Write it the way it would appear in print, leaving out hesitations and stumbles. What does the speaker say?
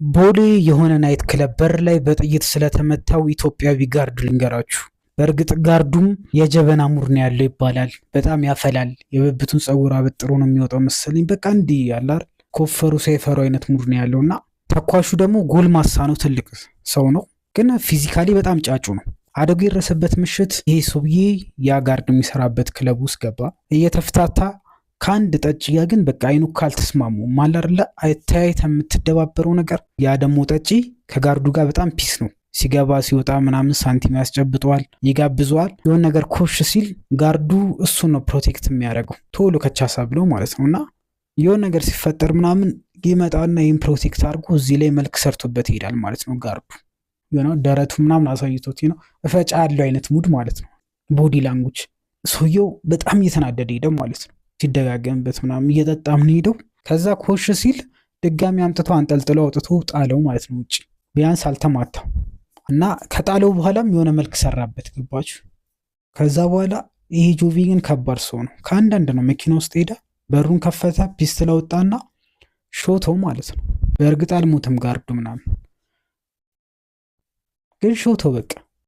ቦሌ የሆነ ናይት ክለብ በር ላይ በጥይት ስለተመታው ኢትዮጵያዊ ጋርድ ልንገራችሁ። በእርግጥ ጋርዱም የጀበና ሙር ነው ያለው ይባላል። በጣም ያፈላል። የብብቱን ፀጉር አበጥሮ ነው የሚወጣው መሰለኝ። በቃ እንዲህ ያላር ኮፈሩ ሳይፈሩ አይነት ሙር ነው ያለውና ተኳሹ ደግሞ ጎልማሳ ነው፣ ትልቅ ሰው ነው፣ ግን ፊዚካሊ በጣም ጫጩ ነው። አደጉ የደረሰበት ምሽት ይሄ ሰውዬ ያ ጋርድ የሚሰራበት ክለብ ውስጥ ገባ። እየተፍታታ ከአንድ ጠጭ ጋ ግን በቃ አይኑ ካልተስማሙ ማላርለ አይተያይተ የምትደባበረው ነገር። ያ ደግሞ ጠጪ ከጋርዱ ጋር በጣም ፒስ ነው። ሲገባ ሲወጣ ምናምን ሳንቲም ያስጨብጠዋል፣ ይጋብዘዋል። የሆነ ነገር ኮሽ ሲል ጋርዱ እሱ ነው ፕሮቴክት የሚያደርገው ቶሎ ከቻሳ ብሎ ማለት ነው። እና የሆነ ነገር ሲፈጠር ምናምን ይመጣና ይህን ፕሮቴክት አድርጎ እዚህ ላይ መልክ ሰርቶበት ይሄዳል ማለት ነው። ጋርዱ የሆነ ደረቱ ምናምን አሳይቶት ነው እፈጫ ያለው አይነት ሙድ ማለት ነው። ቦዲ ላንጉጅ ሰውየው በጣም እየተናደደ ሄደ ማለት ነው። ሲደጋገምበት ምናምን እየጠጣ ምን ሄደው ከዛ ኮሽ ሲል ድጋሚ አምጥቶ አንጠልጥሎ አውጥቶ ጣለው ማለት ነው ውጭ። ቢያንስ አልተማታው እና ከጣለው በኋላም የሆነ መልክ ሰራበት ገባችሁ። ከዛ በኋላ ይሄ ጆቪ ግን ከባድ ሰው ነው። ከአንዳንድ ነው መኪና ውስጥ ሄዳ በሩን ከፈተ፣ ፒስትል አወጣና ሾተው ማለት ነው። በእርግጥ አልሞትም ጋርዱ ምናምን ግን ሾተው በቃ